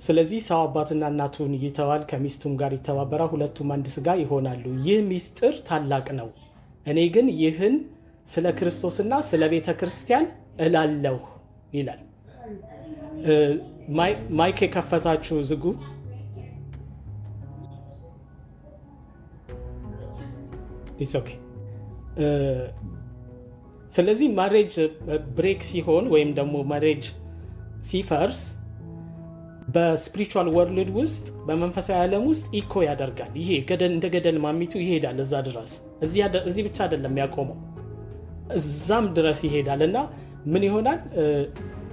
ስለዚህ ሰው አባትና እናቱን ይተዋል፣ ከሚስቱም ጋር ይተባበራል፣ ሁለቱም አንድ ሥጋ ይሆናሉ። ይህ ምስጢር ታላቅ ነው። እኔ ግን ይህን ስለ ክርስቶስና ስለ ቤተ ክርስቲያን እላለሁ ይላል። ማይክ የከፈታችሁ ዝጉ። ስለዚህ ማሬጅ ብሬክ ሲሆን ወይም ደግሞ ማሬጅ ሲፈርስ በስፒሪቹዋል ወርልድ ውስጥ በመንፈሳዊ ዓለም ውስጥ ኢኮ ያደርጋል። ይሄ እንደ ገደል ማሚቱ ይሄዳል እዛ ድረስ። እዚህ ብቻ አይደለም ያቆመው፣ እዛም ድረስ ይሄዳል እና ምን ይሆናል?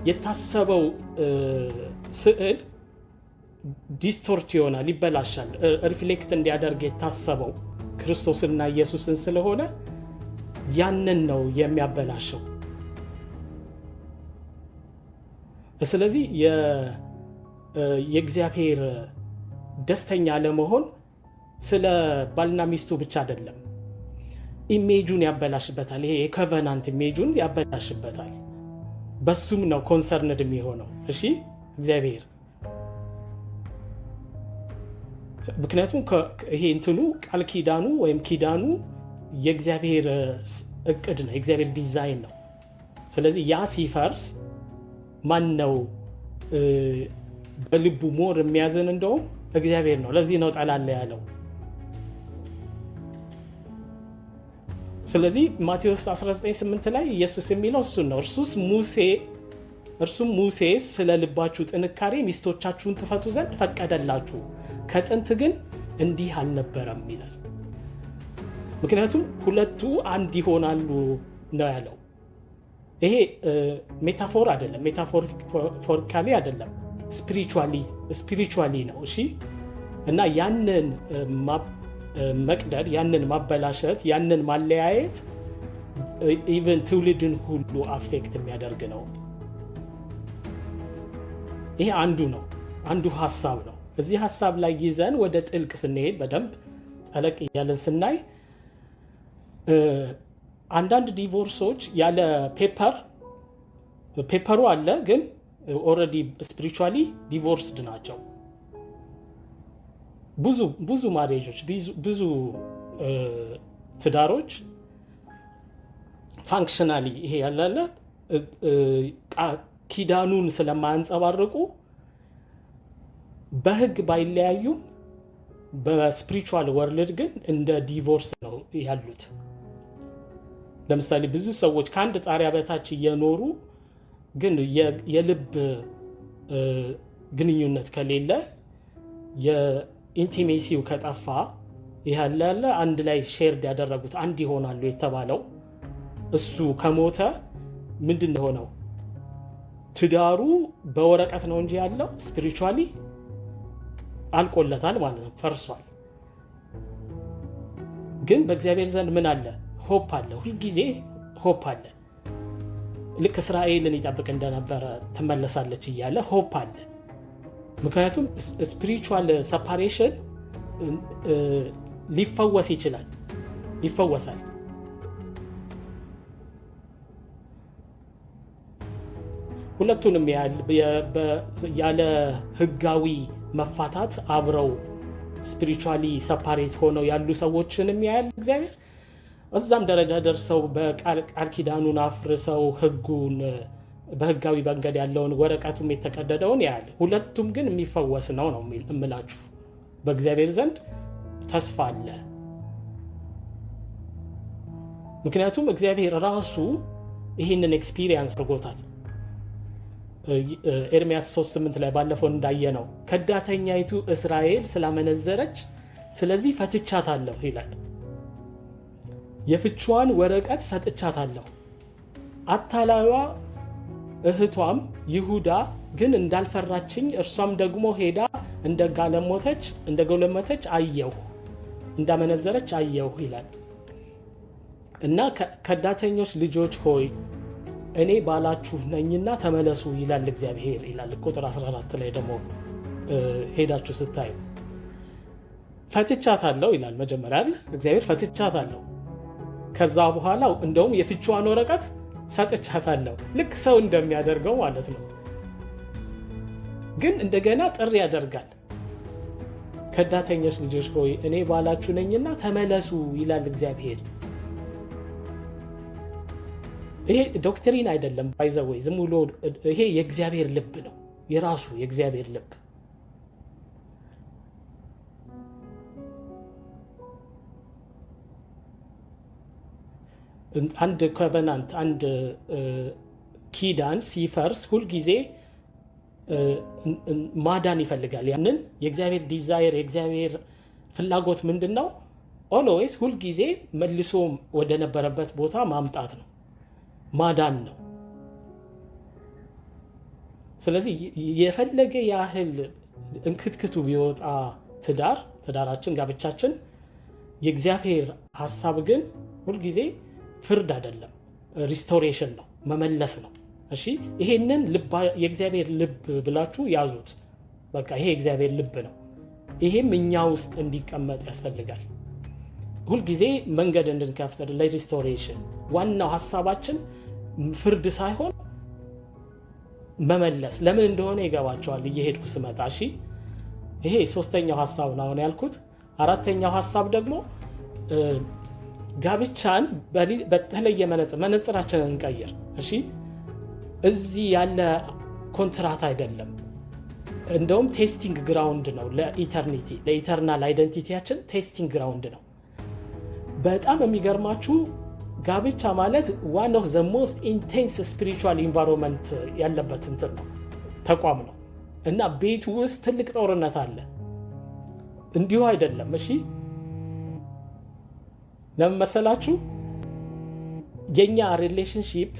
የታሰበው ስዕል ዲስቶርት ይሆናል፣ ይበላሻል። ሪፍሌክት እንዲያደርግ የታሰበው ክርስቶስና ኢየሱስን ስለሆነ ያንን ነው የሚያበላሸው። ስለዚህ የእግዚአብሔር ደስተኛ ለመሆን ስለ ባልና ሚስቱ ብቻ አይደለም፣ ኢሜጁን ያበላሽበታል። ይሄ የኮቨናንት ኢሜጁን ያበላሽበታል። በሱም ነው ኮንሰርንድ የሚሆነው። እሺ እግዚአብሔር ምክንያቱም ይሄ እንትኑ ቃል ኪዳኑ ወይም ኪዳኑ የእግዚአብሔር እቅድ ነው፣ የእግዚአብሔር ዲዛይን ነው። ስለዚህ ያ ሲፈርስ ማን ነው በልቡ ሞር የሚያዝን? እንደውም እግዚአብሔር ነው። ለዚህ ነው ጠላለ ያለው። ስለዚህ ማቴዎስ 19:8 ላይ ኢየሱስ የሚለው እሱን ነው። እርሱም ሙሴ ስለ ልባችሁ ጥንካሬ ሚስቶቻችሁን ትፈቱ ዘንድ ፈቀደላችሁ፣ ከጥንት ግን እንዲህ አልነበረም ይላል። ምክንያቱም ሁለቱ አንድ ይሆናሉ ነው ያለው። ይሄ ሜታፎር አይደለም፣ ሜታፎሪካሊ አይደለም፣ ስፒሪቹዋሊ ነው። እሺ እና ያንን መቅደድ፣ ያንን ማበላሸት፣ ያንን ማለያየት ኢቨን ትውልድን ሁሉ አፌክት የሚያደርግ ነው። ይሄ አንዱ ነው፣ አንዱ ሀሳብ ነው። እዚህ ሀሳብ ላይ ይዘን ወደ ጥልቅ ስንሄድ በደንብ ጠለቅ እያለን ስናይ አንዳንድ ዲቮርሶች ያለ ፔፐሩ አለ፣ ግን ኦልሬዲ ስፒሪቹዋሊ ዲቮርስድ ናቸው። ብዙ ማሬጆች፣ ብዙ ትዳሮች ፋንክሽናሊ ይሄ ያላለ ኪዳኑን ስለማያንጸባርቁ በህግ ባይለያዩም በስፒሪቹዋል ወርልድ ግን እንደ ዲቮርስ ነው ያሉት። ለምሳሌ ብዙ ሰዎች ከአንድ ጣሪያ በታች እየኖሩ ግን የልብ ግንኙነት ከሌለ፣ የኢንቲሜሲው ከጠፋ፣ ያለ አንድ ላይ ሼርድ ያደረጉት አንድ ይሆናሉ የተባለው እሱ ከሞተ ምንድን ሆነው? ትዳሩ በወረቀት ነው እንጂ ያለው ስፒሪቹዋሊ አልቆለታል ማለት ነው፣ ፈርሷል። ግን በእግዚአብሔር ዘንድ ምን አለ? ሆፕ አለ። ሁልጊዜ ሆፕ አለ። ልክ እስራኤልን ይጠብቅ እንደነበረ ትመለሳለች እያለ ሆፕ አለ። ምክንያቱም ስፒሪቹዋል ሰፓሬሽን ሊፈወስ ይችላል፣ ይፈወሳል። ሁለቱንም ያለ ህጋዊ መፋታት አብረው ስፒሪቹዋሊ ሰፓሬት ሆነው ያሉ ሰዎችንም ያያል እግዚአብሔር። እዛም ደረጃ ደርሰው በቃል ኪዳኑን አፍርሰው ህጉን በህጋዊ መንገድ ያለውን ወረቀቱም የተቀደደውን ያያል። ሁለቱም ግን የሚፈወስ ነው እምላችሁ። በእግዚአብሔር ዘንድ ተስፋ አለ። ምክንያቱም እግዚአብሔር ራሱ ይህንን ኤክስፒሪየንስ አድርጎታል። ኤርምያስ 3:8 ላይ ባለፈው እንዳየነው ከዳተኛይቱ እስራኤል ስላመነዘረች ስለዚህ ፈትቻታለሁ ይላል። የፍቿን ወረቀት ሰጥቻታለሁ። አታላዩዋ እህቷም ይሁዳ ግን እንዳልፈራችኝ፣ እርሷም ደግሞ ሄዳ እንደጎለመተች አየሁ፣ እንዳመነዘረች አየሁ ይላል። እና ከዳተኞች ልጆች ሆይ እኔ ባላችሁ ነኝና ተመለሱ ይላል እግዚአብሔር ይላል። ቁጥር 14 ላይ ደግሞ ሄዳችሁ ስታዩ ፈትቻታለሁ ይላል። መጀመሪያ እግዚአብሔር ፈትቻታለሁ፣ ከዛ በኋላ እንደውም የፍቿን ወረቀት ሰጥቻታለሁ። ልክ ሰው እንደሚያደርገው ማለት ነው። ግን እንደገና ጥሪ ያደርጋል። ከዳተኞች ልጆች ሆይ እኔ ባላችሁ ነኝና ተመለሱ ይላል እግዚአብሔር። ይሄ ዶክትሪን አይደለም ባይዘወይ ዝም ብሎ ይሄ የእግዚአብሔር ልብ ነው፣ የራሱ የእግዚአብሔር ልብ። አንድ ኮቨናንት አንድ ኪዳን ሲፈርስ ሁልጊዜ ማዳን ይፈልጋል። ያንን የእግዚአብሔር ዲዛይር የእግዚአብሔር ፍላጎት ምንድን ነው? ኦልዌይስ ሁልጊዜ መልሶ ወደ ነበረበት ቦታ ማምጣት ነው፣ ማዳን ነው። ስለዚህ የፈለገ ያህል እንክትክቱ ቢወጣ ትዳራችን ጋብቻችን፣ የእግዚአብሔር ሀሳብ ግን ሁልጊዜ ፍርድ አይደለም፣ ሪስቶሬሽን ነው፣ መመለስ ነው። እሺ ይሄንን የእግዚአብሔር ልብ ብላችሁ ያዙት። በቃ ይሄ የእግዚአብሔር ልብ ነው። ይሄም እኛ ውስጥ እንዲቀመጥ ያስፈልጋል። ሁልጊዜ መንገድ እንድንከፍት ለሪስቶሬሽን ዋናው ሀሳባችን ፍርድ ሳይሆን መመለስ። ለምን እንደሆነ ይገባቸዋል እየሄድኩ ስመጣ። እሺ ይሄ ሶስተኛው ሀሳብ ነው አሁን ያልኩት። አራተኛው ሀሳብ ደግሞ ጋብቻን በተለየ መነጽራችንን እንቀይር። እሺ እዚህ ያለ ኮንትራት አይደለም፣ እንደውም ቴስቲንግ ግራውንድ ነው ለኢተርኒቲ፣ ለኢተርናል አይደንቲቲያችን ቴስቲንግ ግራውንድ ነው። በጣም የሚገርማችሁ ጋብቻ ማለት ዋን ኦፍ ዘ ሞስት ኢንቴንስ ስፒሪቹዋል ኢንቫይሮንመንት ያለበት እንትን ነው፣ ተቋም ነው እና ቤት ውስጥ ትልቅ ጦርነት አለ። እንዲሁ አይደለም። እሺ ለምን መሰላችሁ? የኛ ሪሌሽንሺፕ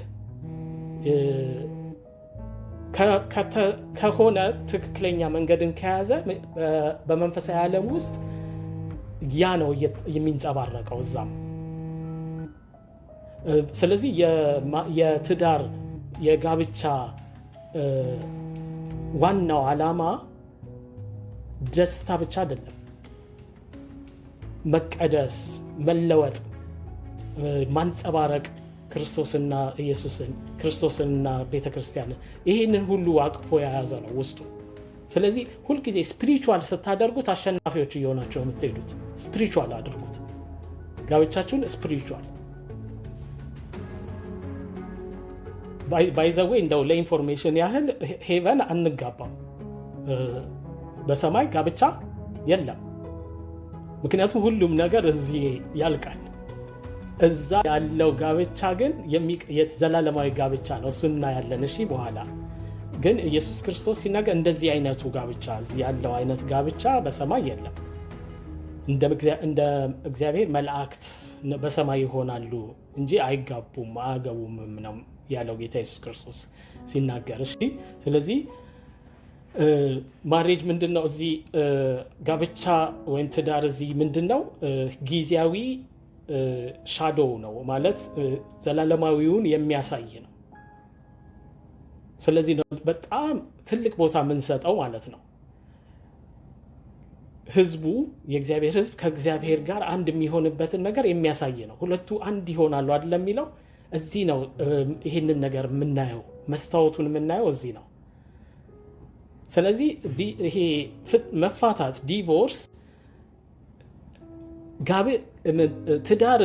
ከሆነ ትክክለኛ መንገድን ከያዘ በመንፈሳዊ ዓለም ውስጥ ያ ነው የሚንጸባረቀው እዛም። ስለዚህ የትዳር የጋብቻ ዋናው ዓላማ ደስታ ብቻ አይደለም፣ መቀደስ፣ መለወጥ፣ ማንጸባረቅ ክርስቶስና ኢየሱስን፣ ክርስቶስንና ቤተክርስቲያንን፣ ይህንን ሁሉ አቅፎ የያዘ ነው ውስጡ። ስለዚህ ሁልጊዜ ስፒሪቹዋል ስታደርጉት አሸናፊዎች እየሆናቸው የምትሄዱት። ስፒሪቹዋል አድርጉት ጋብቻችሁን፣ ስፒሪቹዋል ባይዘዌ። እንደው ለኢንፎርሜሽን ያህል ሄቨን አንጋባም፣ በሰማይ ጋብቻ የለም። ምክንያቱም ሁሉም ነገር እዚህ ያልቃል። እዛ ያለው ጋብቻ ግን ዘላለማዊ ጋብቻ ነው፣ እሱና ያለን። እሺ በኋላ ግን ኢየሱስ ክርስቶስ ሲናገር እንደዚህ አይነቱ ጋብቻ፣ እዚህ ያለው አይነት ጋብቻ በሰማይ የለም። እንደ እግዚአብሔር መላእክት በሰማይ ይሆናሉ እንጂ አይጋቡም አያገቡም ነው ያለው ጌታ ኢየሱስ ክርስቶስ ሲናገር። እሺ ስለዚህ ማሬጅ ምንድነው? እዚህ ጋብቻ ወይም ትዳር እዚህ ምንድነው? ጊዜያዊ ሻዶው ነው ማለት ዘላለማዊውን የሚያሳይ ነው። ስለዚህ ነው በጣም ትልቅ ቦታ የምንሰጠው ማለት ነው። ህዝቡ፣ የእግዚአብሔር ህዝብ ከእግዚአብሔር ጋር አንድ የሚሆንበትን ነገር የሚያሳይ ነው። ሁለቱ አንድ ይሆናሉ አይደለም የሚለው እዚህ ነው። ይህንን ነገር የምናየው መስታወቱን የምናየው እዚህ ነው። ስለዚህ ይሄ መፋታት ዲቮርስ ትዳር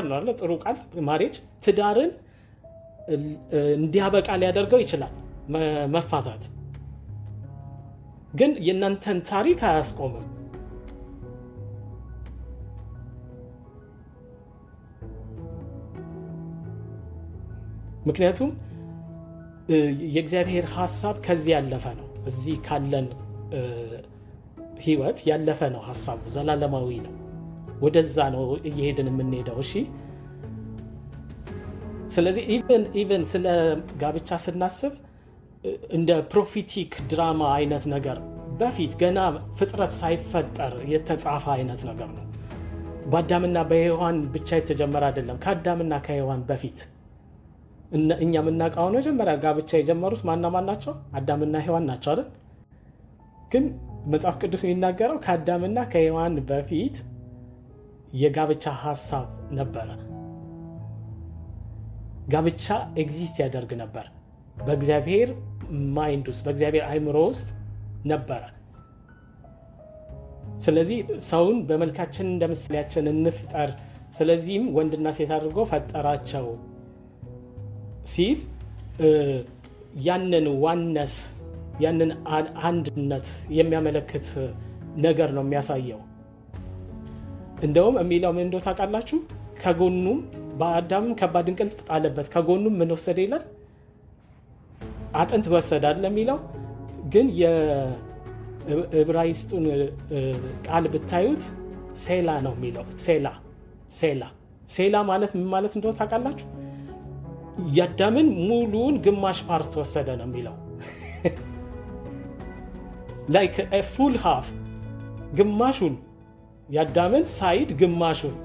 ነው አለ ጥሩ ቃል ማሬጅ ትዳርን እንዲያበቃ ሊያደርገው ይችላል መፋታት፣ ግን የእናንተን ታሪክ አያስቆምም። ምክንያቱም የእግዚአብሔር ሀሳብ ከዚህ ያለፈ ነው። እዚህ ካለን ህይወት ያለፈ ነው ሀሳቡ፣ ዘላለማዊ ነው። ወደዛ ነው እየሄድን የምንሄደው። እሺ ስለዚህ ኢቨን ስለ ጋብቻ ስናስብ እንደ ፕሮፌቲክ ድራማ አይነት ነገር በፊት ገና ፍጥረት ሳይፈጠር የተጻፈ አይነት ነገር ነው። በአዳምና በሔዋን ብቻ የተጀመረ አይደለም። ከአዳምና ከሔዋን በፊት እኛ የምናውቀው መጀመሪያ ጋብቻ የጀመሩት ማን ናቸው? አዳምና ሔዋን ናቸው አይደል? ግን መጽሐፍ ቅዱስ የሚናገረው ከአዳምና ከሔዋን በፊት የጋብቻ ሀሳብ ነበረ። ጋብቻ ኤግዚስት ያደርግ ነበር በእግዚአብሔር ማይንድ ውስጥ፣ በእግዚአብሔር አይምሮ ውስጥ ነበረ። ስለዚህ ሰውን በመልካችን እንደ ምሳሌያችን እንፍጠር፣ ስለዚህም ወንድና ሴት አድርጎ ፈጠራቸው ሲል ያንን ዋነስ ያንን አንድነት የሚያመለክት ነገር ነው የሚያሳየው። እንደውም የሚለው ምን እንደው ታውቃላችሁ? ከጎኑም በአዳም ከባድ እንቅልፍ ጣለበት፣ ከጎኑም ምን ወሰደ ይላል? አጥንት ወሰደ አይደል የሚለው። ግን የዕብራይስጡን ቃል ብታዩት ሴላ ነው የሚለው። ሴላ ማለት ምን ማለት እንደው ታውቃላችሁ? የአዳምን ሙሉን ግማሽ ፓርት ወሰደ ነው የሚለው። ላይክ ፉል ሃፍ፣ ግማሹን የአዳምን ሳይድ ግማሹን።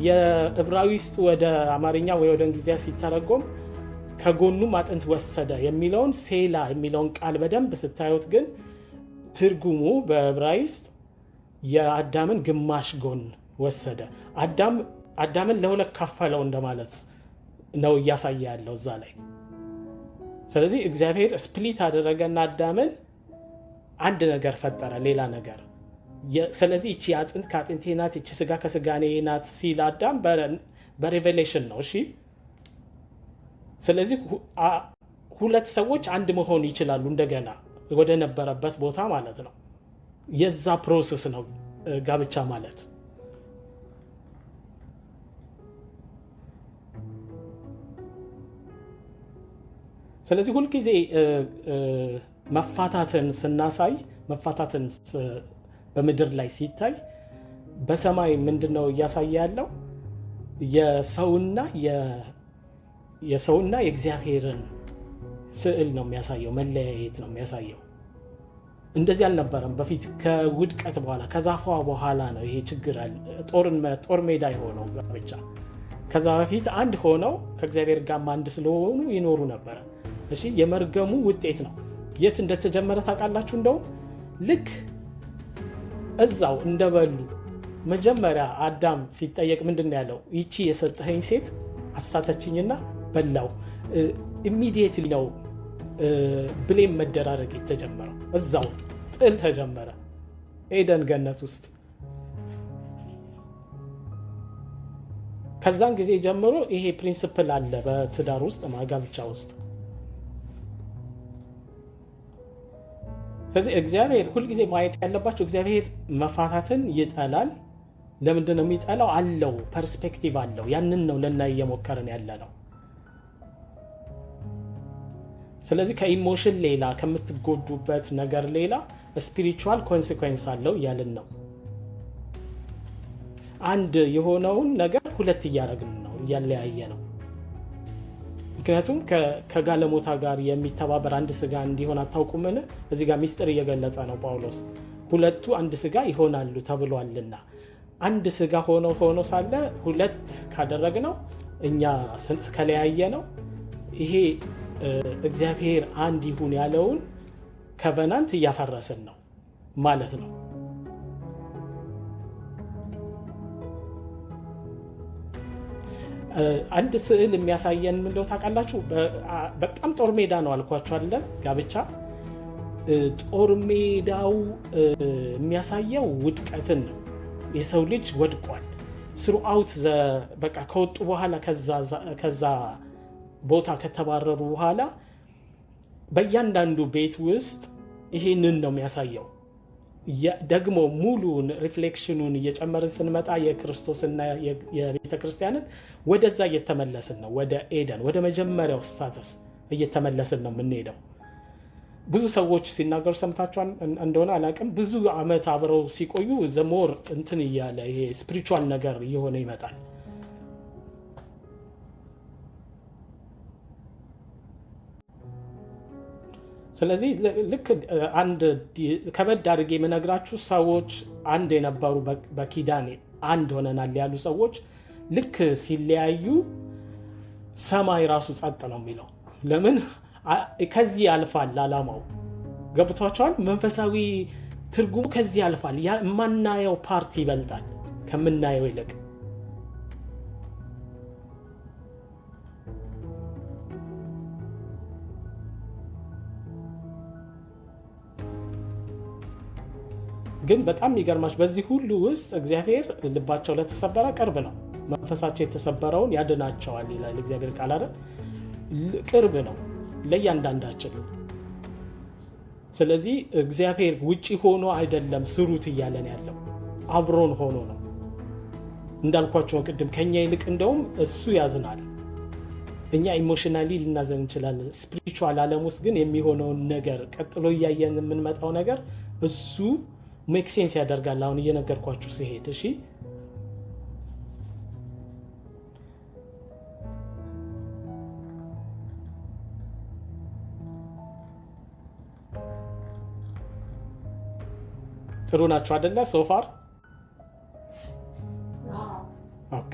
የዕብራይስጡ ወደ አማርኛ ወይ ወደ እንግሊዝኛ ሲተረጎም ከጎኑም አጥንት ወሰደ የሚለውን ሴላ የሚለውን ቃል በደንብ ስታዩት ግን ትርጉሙ በዕብራይስጥ የአዳምን ግማሽ ጎን ወሰደ። አዳምን ለሁለት ከፈለው እንደማለት ነው እያሳየ ያለው እዛ ላይ። ስለዚህ እግዚአብሔር ስፕሊት አደረገና አዳምን አንድ ነገር ፈጠረ፣ ሌላ ነገር። ስለዚህ እቺ አጥንት ከአጥንቴ ናት፣ እቺ ስጋ ከስጋኔ ናት ሲል አዳም በሬቬሌሽን ነው። እሺ፣ ስለዚህ ሁለት ሰዎች አንድ መሆን ይችላሉ እንደገና ወደ ነበረበት ቦታ ማለት ነው። የዛ ፕሮሰስ ነው ጋብቻ ማለት። ስለዚህ ሁልጊዜ መፋታትን ስናሳይ፣ መፋታትን በምድር ላይ ሲታይ በሰማይ ምንድነው እያሳየ ያለው? የሰውና የእግዚአብሔርን ስዕል ነው የሚያሳየው፣ መለያየት ነው የሚያሳየው። እንደዚህ አልነበረም በፊት። ከውድቀት በኋላ ከዛፏ በኋላ ነው ይሄ ችግር ጦር ሜዳ የሆነው ጋብቻ። ከዛ በፊት አንድ ሆነው ከእግዚአብሔር ጋር አንድ ስለሆኑ ይኖሩ ነበረ። እሺ፣ የመርገሙ ውጤት ነው። የት እንደተጀመረ ታውቃላችሁ? እንደውም ልክ እዛው እንደበሉ መጀመሪያ አዳም ሲጠየቅ ምንድን ነው ያለው? ይቺ የሰጠኸኝ ሴት አሳተችኝና በላው። ኢሚዲየትሊ ነው ብሌም መደራረግ የተጀመረው። እዛው ጥል ተጀመረ ኤደን ገነት ውስጥ። ከዛን ጊዜ ጀምሮ ይሄ ፕሪንሲፕል አለ በትዳር ውስጥ ጋብቻ ውስጥ። ስለዚህ እግዚአብሔር ሁልጊዜ ማየት ያለባቸው እግዚአብሔር መፋታትን ይጠላል። ለምንድን ነው የሚጠላው? አለው ፐርስፔክቲቭ አለው። ያንን ነው ልናይ እየሞከርን ያለ ነው። ስለዚህ ከኢሞሽን ሌላ ከምትጎዱበት ነገር ሌላ ስፒሪቹዋል ኮንሲኩዌንስ አለው እያልን ነው። አንድ የሆነውን ነገር ሁለት እያደረግን ነው፣ እያለያየ ነው። ምክንያቱም ከጋለሞታ ጋር የሚተባበር አንድ ስጋ እንዲሆን አታውቁምን? እዚህ ጋር ሚስጥር እየገለጸ ነው ጳውሎስ። ሁለቱ አንድ ስጋ ይሆናሉ ተብሏልና አንድ ስጋ ሆኖ ሳለ ሁለት ካደረግነው እኛ ከለያየ ነው ይሄ እግዚአብሔር አንድ ይሁን ያለውን ከቨናንት እያፈረስን ነው ማለት ነው። አንድ ስዕል የሚያሳየን ምንድነው ታውቃላችሁ? በጣም ጦር ሜዳ ነው አልኳችሁ አለ ጋብቻ። ጦር ሜዳው የሚያሳየው ውድቀትን ነው። የሰው ልጅ ወድቋል። ስሩአውት በቃ ከወጡ በኋላ ከዛ ቦታ ከተባረሩ በኋላ በእያንዳንዱ ቤት ውስጥ ይሄንን ነው የሚያሳየው። ደግሞ ሙሉን ሪፍሌክሽኑን እየጨመርን ስንመጣ የክርስቶስና የቤተ ክርስቲያንን ወደዛ እየተመለስን ነው። ወደ ኤደን ወደ መጀመሪያው ስታተስ እየተመለስን ነው የምንሄደው። ብዙ ሰዎች ሲናገሩ ሰምታችኋል እንደሆነ አላውቅም። ብዙ ዓመት አብረው ሲቆዩ ዘሞር እንትን እያለ ይሄ ስፒሪቹዋል ነገር እየሆነ ይመጣል። ስለዚህ ልክ አንድ ከበድ አድርጌ የምነግራችሁ ሰዎች አንድ የነበሩ በኪዳኔ አንድ ሆነናል ያሉ ሰዎች ልክ ሲለያዩ ሰማይ ራሱ ጸጥ ነው የሚለው። ለምን? ከዚህ ያልፋል አላማው። ገብቷቸዋል? መንፈሳዊ ትርጉሙ ከዚህ ያልፋል። የማናየው ፓርቲ ይበልጣል ከምናየው ይልቅ። ግን በጣም የሚገርማችሁ በዚህ ሁሉ ውስጥ እግዚአብሔር ልባቸው ለተሰበረ ቅርብ ነው፣ መንፈሳቸው የተሰበረውን ያድናቸዋል ይላል እግዚአብሔር ቃል አይደል? ቅርብ ነው ለእያንዳንዳችን። ስለዚህ እግዚአብሔር ውጪ ሆኖ አይደለም ስሩት እያለን ያለው አብሮን ሆኖ ነው። እንዳልኳቸው ቅድም ከኛ ይልቅ እንደውም እሱ ያዝናል። እኛ ኢሞሽናሊ ልናዘን እንችላለን። ስፒሪቹዋል ዓለም ውስጥ ግን የሚሆነውን ነገር ቀጥሎ እያየን የምንመጣው ነገር እሱ ሜክ ሴንስ ያደርጋል። አሁን እየነገርኳችሁ ሲሄድ እሺ ጥሩ ናቸው አይደለ? ሶፋር ኦኬ።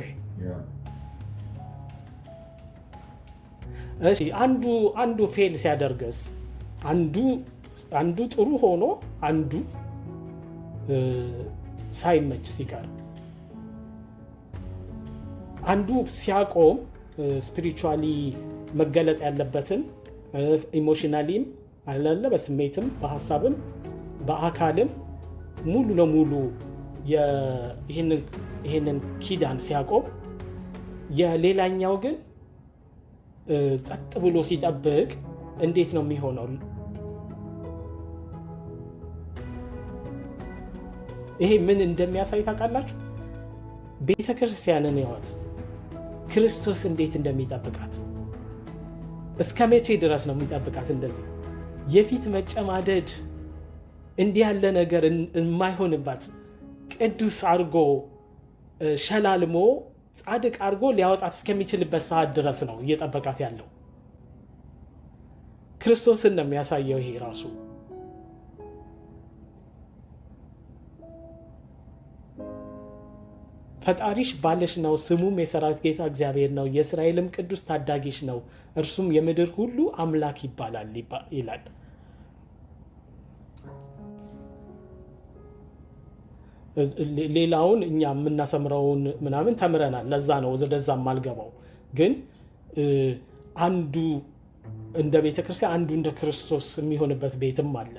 እሺ አንዱ ፌል ሲያደርገስ አንዱ ጥሩ ሆኖ አንዱ ሳይመች ሲቀር አንዱ ሲያቆም ስፒሪቹዋሊ መገለጥ ያለበትን ኢሞሽናሊም አላለ በስሜትም በሐሳብም በአካልም ሙሉ ለሙሉ ይህንን ኪዳን ሲያቆም የሌላኛው ግን ጸጥ ብሎ ሲጠብቅ እንዴት ነው የሚሆነው? ይሄ ምን እንደሚያሳይ ታውቃላችሁ? ቤተክርስቲያንን ሕይወት ክርስቶስ እንዴት እንደሚጠብቃት እስከ መቼ ድረስ ነው የሚጠብቃት? እንደዚህ የፊት መጨማደድ እንዲህ ያለ ነገር የማይሆንባት ቅዱስ አድርጎ ሸላልሞ ጻድቅ አድርጎ ሊያወጣት እስከሚችልበት ሰዓት ድረስ ነው እየጠበቃት ያለው። ክርስቶስን ነው የሚያሳየው ይሄ ራሱ። ፈጣሪሽ ባልሽ ነው፣ ስሙም የሰራዊት ጌታ እግዚአብሔር ነው፣ የእስራኤልም ቅዱስ ታዳጊሽ ነው፣ እርሱም የምድር ሁሉ አምላክ ይባላል ይላል። ሌላውን እኛ የምናሰምረውን ምናምን ተምረናል። ለዛ ነው ወደዛ ማልገባው። ግን አንዱ እንደ ቤተክርስቲያን አንዱ እንደ ክርስቶስ የሚሆንበት ቤትም አለ።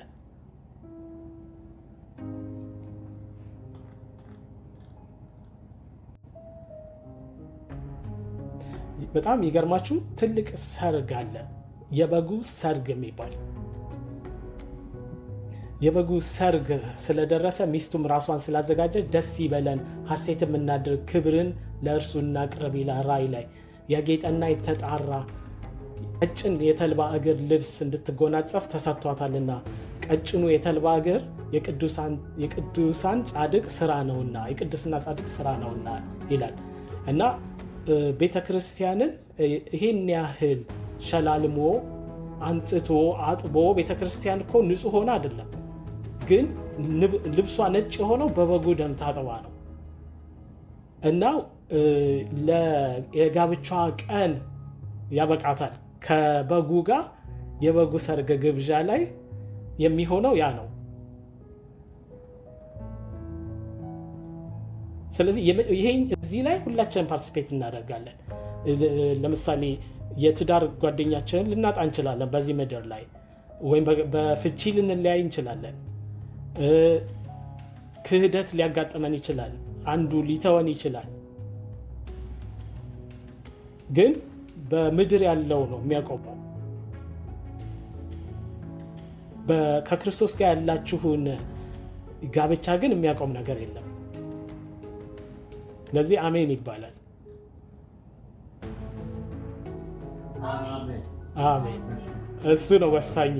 በጣም ይገርማችሁ ትልቅ ሰርግ አለ፣ የበጉ ሰርግ የሚባል። የበጉ ሰርግ ስለደረሰ ሚስቱም ራሷን ስላዘጋጀች ደስ ይበለን፣ ሐሴት የምናድርግ፣ ክብርን ለእርሱ እናቅርብ ይላል ራእይ ላይ። ያጌጠና የተጣራ ቀጭን የተልባ እግር ልብስ እንድትጎናጸፍ ተሰጥቷታልና ቀጭኑ የተልባ እግር የቅዱሳን ጻድቅ ስራ ነውና የቅዱስና ጻድቅ ስራ ነውና ይላል። እና ቤተ ክርስቲያንን ይህን ያህል ሸላልሞ አንጽቶ አጥቦ ቤተ ክርስቲያን እኮ ንጹህ ሆነ አይደለም፣ ግን ልብሷ ነጭ የሆነው በበጉ ደም ታጥባ ነው። እና የጋብቻ ቀን ያበቃታል። ከበጉ ጋር የበጉ ሰርግ ግብዣ ላይ የሚሆነው ያ ነው። ስለዚህ እዚህ ላይ ሁላችንም ፓርቲሲፔት እናደርጋለን። ለምሳሌ የትዳር ጓደኛችንን ልናጣ እንችላለን በዚህ ምድር ላይ፣ ወይም በፍቺ ልንለያይ እንችላለን። ክህደት ሊያጋጥመን ይችላል፣ አንዱ ሊተወን ይችላል። ግን በምድር ያለው ነው የሚያቆመው። ከክርስቶስ ጋር ያላችሁን ጋብቻ ግን የሚያቆም ነገር የለም። ለዚህ አሜን ይባላል። አሜን። እሱ ነው ወሳኙ።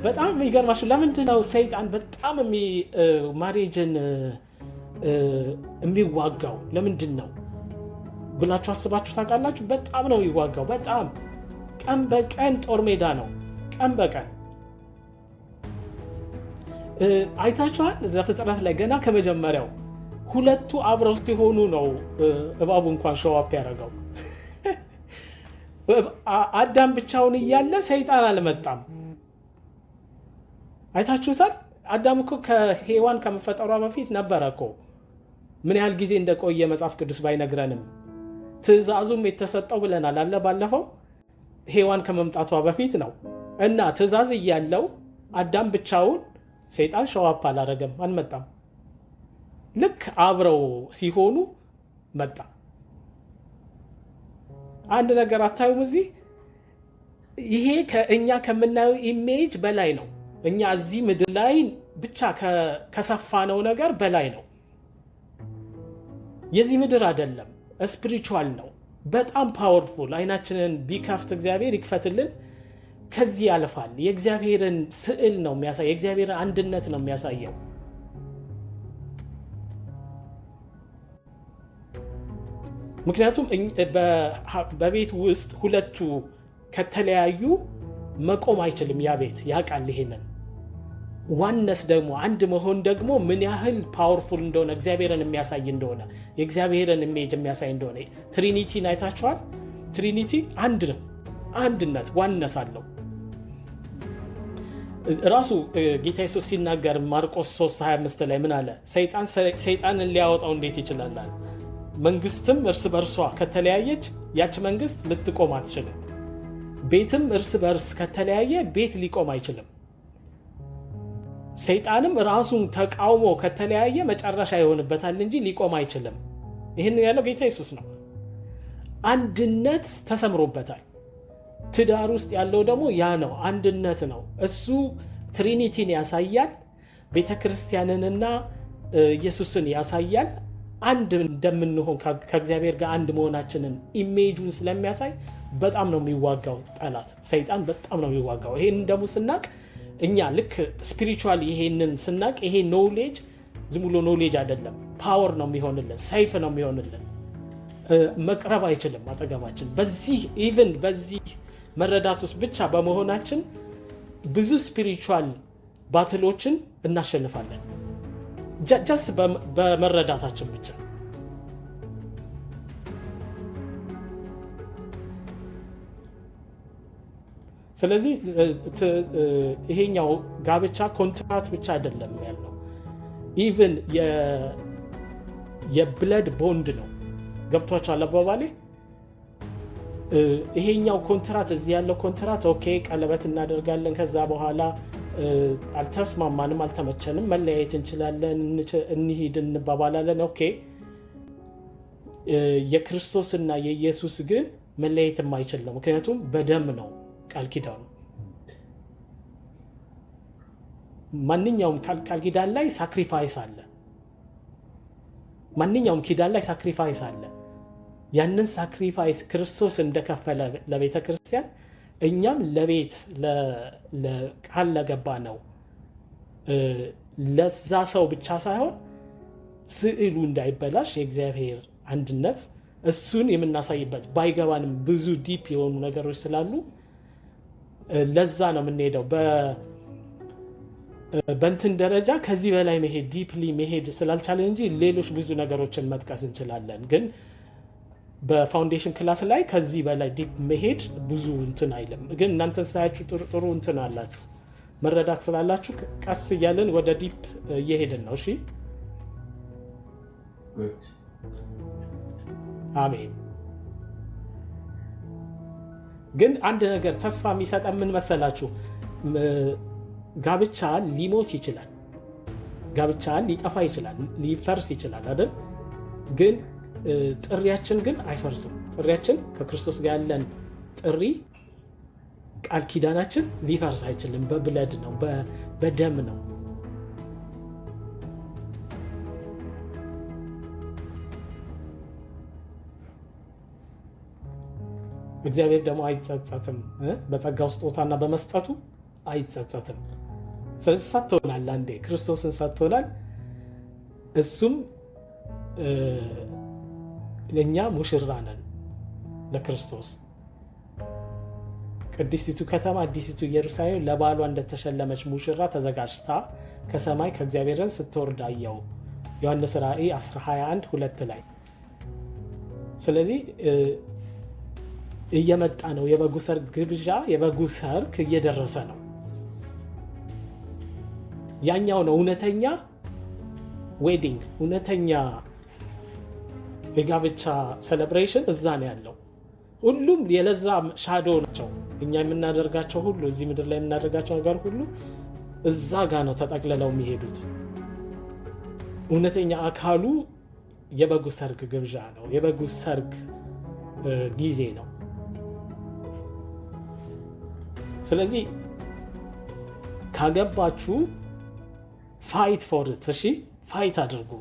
በጣም የሚገርማችሁ ለምንድነው ሰይጣን በጣም ማሬጅን የሚዋጋው? ለምንድን ነው ብላችሁ አስባችሁ ታውቃላችሁ? በጣም ነው የሚዋጋው። በጣም ቀን በቀን ጦር ሜዳ ነው። ቀን በቀን አይታችኋል። ዘፍጥረት ላይ ገና ከመጀመሪያው ሁለቱ አብረው ሲሆኑ ነው እባቡ እንኳን ሸዋፕ ያደረገው። አዳም ብቻውን እያለ ሰይጣን አልመጣም። አይታችሁታል። አዳም እኮ ከሔዋን ከመፈጠሯ በፊት ነበረ እኮ። ምን ያህል ጊዜ እንደቆየ መጽሐፍ ቅዱስ ባይነግረንም ትእዛዙም የተሰጠው ብለናል አለ ባለፈው፣ ሔዋን ከመምጣቷ በፊት ነው። እና ትእዛዝ እያለው አዳም ብቻውን ሰይጣን ሸዋፕ አላረገም፣ አልመጣም። ልክ አብረው ሲሆኑ መጣ። አንድ ነገር አታዩም? እዚህ ይሄ ከእኛ ከምናየው ኢሜጅ በላይ ነው። እኛ እዚህ ምድር ላይ ብቻ ከሰፋነው ነገር በላይ ነው። የዚህ ምድር አይደለም፣ ስፒሪቹዋል ነው። በጣም ፓወርፉል። አይናችንን ቢከፍት እግዚአብሔር ይክፈትልን። ከዚህ ያልፋል። የእግዚአብሔርን ስዕል ነው የሚያሳየው። የእግዚአብሔርን አንድነት ነው የሚያሳየው። ምክንያቱም በቤት ውስጥ ሁለቱ ከተለያዩ መቆም አይችልም። ያ ቤት ያውቃል ይሄንን። ዋነስ ደግሞ አንድ መሆን ደግሞ ምን ያህል ፓወርፉል እንደሆነ እግዚአብሔርን የሚያሳይ እንደሆነ የእግዚአብሔርን ኢሜጅ የሚያሳይ እንደሆነ። ትሪኒቲን አይታችኋል? ትሪኒቲ አንድ ነው። አንድነት ዋነስ አለው። ራሱ ጌታ ኢየሱስ ሲናገር ማርቆስ 3:25 ላይ ምን አለ? ሰይጣንን ሊያወጣው እንዴት ይችላል? መንግስትም እርስ በርሷ ከተለያየች ያች መንግስት ልትቆም አትችልም። ቤትም እርስ በርስ ከተለያየ ቤት ሊቆም አይችልም። ሰይጣንም ራሱን ተቃውሞ ከተለያየ መጨረሻ ይሆንበታል እንጂ ሊቆም አይችልም። ይህን ያለው ጌታ ኢየሱስ ነው። አንድነት ተሰምሮበታል። ትዳር ውስጥ ያለው ደግሞ ያ ነው፣ አንድነት ነው። እሱ ትሪኒቲን ያሳያል። ቤተክርስቲያንንና ኢየሱስን ያሳያል። አንድ እንደምንሆን ከእግዚአብሔር ጋር አንድ መሆናችንን ኢሜጁን ስለሚያሳይ በጣም ነው የሚዋጋው ጠላት። ሰይጣን በጣም ነው የሚዋጋው። ይሄን ደግሞ ስናቅ እኛ ልክ ስፒሪቹዋል ይሄንን ስናቅ ይሄ ኖሌጅ ዝም ብሎ ኖሌጅ አይደለም፣ ፓወር ነው የሚሆንልን፣ ሰይፍ ነው የሚሆንልን። መቅረብ አይችልም አጠገባችን። በዚህ ኢቭን በዚህ መረዳት ውስጥ ብቻ በመሆናችን ብዙ ስፒሪቹዋል ባትሎችን እናሸንፋለን፣ ጀስ በመረዳታችን ብቻ። ስለዚህ ይሄኛው ጋብቻ ኮንትራት ብቻ አይደለም ያለው፣ ኢቭን የብለድ ቦንድ ነው። ገብቷችኋል አባባሌ? ይሄኛው ኮንትራት፣ እዚህ ያለው ኮንትራት ኦኬ፣ ቀለበት እናደርጋለን፣ ከዛ በኋላ አልተስማማንም፣ አልተመቸንም፣ መለያየት እንችላለን፣ እንሂድ እንባባላለን። ኦኬ። የክርስቶስና የኢየሱስ ግን መለያየት የማይችል ነው። ምክንያቱም በደም ነው ቃል ኪዳኑ። ማንኛውም ቃል ኪዳን ላይ ሳክሪፋይስ አለ። ማንኛውም ኪዳን ላይ ሳክሪፋይስ አለ። ያንን ሳክሪፋይስ ክርስቶስ እንደከፈለ ለቤተ ክርስቲያን እኛም ለቤት ቃል ለገባ ነው ለዛ ሰው ብቻ ሳይሆን ስዕሉ እንዳይበላሽ የእግዚአብሔር አንድነት እሱን የምናሳይበት ባይገባንም ብዙ ዲፕ የሆኑ ነገሮች ስላሉ ለዛ ነው የምንሄደው። በእንትን ደረጃ ከዚህ በላይ መሄድ ዲፕሊ መሄድ ስላልቻለን እንጂ ሌሎች ብዙ ነገሮችን መጥቀስ እንችላለን። ግን በፋውንዴሽን ክላስ ላይ ከዚህ በላይ ዲፕ መሄድ ብዙ እንትን አይልም። ግን እናንተን ሳያችሁ ጥሩ እንትን አላችሁ፣ መረዳት ስላላችሁ ቀስ እያለን ወደ ዲፕ እየሄድን ነው። እሺ፣ አሜን። ግን አንድ ነገር ተስፋ የሚሰጠ ምን መሰላችሁ? ጋብቻ ሊሞት ይችላል፣ ጋብቻ ሊጠፋ ይችላል፣ ሊፈርስ ይችላል አይደል? ግን ጥሪያችን ግን አይፈርስም። ጥሪያችን ከክርስቶስ ጋር ያለን ጥሪ ቃል ኪዳናችን ሊፈርስ አይችልም። በብለድ ነው፣ በደም ነው። እግዚአብሔር ደግሞ አይጸጸትም። በጸጋው ስጦታና በመስጠቱ አይጸጸትም። ስለዚህ ሰጥቶናል፣ አንዴ ክርስቶስን ሰጥቶናል። እሱም ለእኛ ሙሽራ ነን ለክርስቶስ። ቅድስቲቱ ከተማ አዲሲቱ ኢየሩሳሌም ለባሏ እንደተሸለመች ሙሽራ ተዘጋጅታ ከሰማይ ከእግዚአብሔርን ስትወርድ አየሁ። ዮሐንስ ራእይ 21:2 ላይ። ስለዚህ እየመጣ ነው የበጉ ሰርግ ግብዣ፣ የበጉ ሰርግ እየደረሰ ነው። ያኛው ነው እውነተኛ ዌዲንግ፣ እውነተኛ የጋብቻ ሴሌብሬሽን እዛ ነው ያለው። ሁሉም የለዛ ሻዶ ናቸው። እኛ የምናደርጋቸው ሁሉ እዚህ ምድር ላይ የምናደርጋቸው ነገር ሁሉ እዛ ጋ ነው ተጠቅልለው የሚሄዱት። እውነተኛ አካሉ የበጉ ሰርግ ግብዣ ነው፣ የበጉ ሰርግ ጊዜ ነው። ስለዚህ ካገባችሁ ፋይት ፎር ኢት፣ እሺ ፋይት አድርጉ።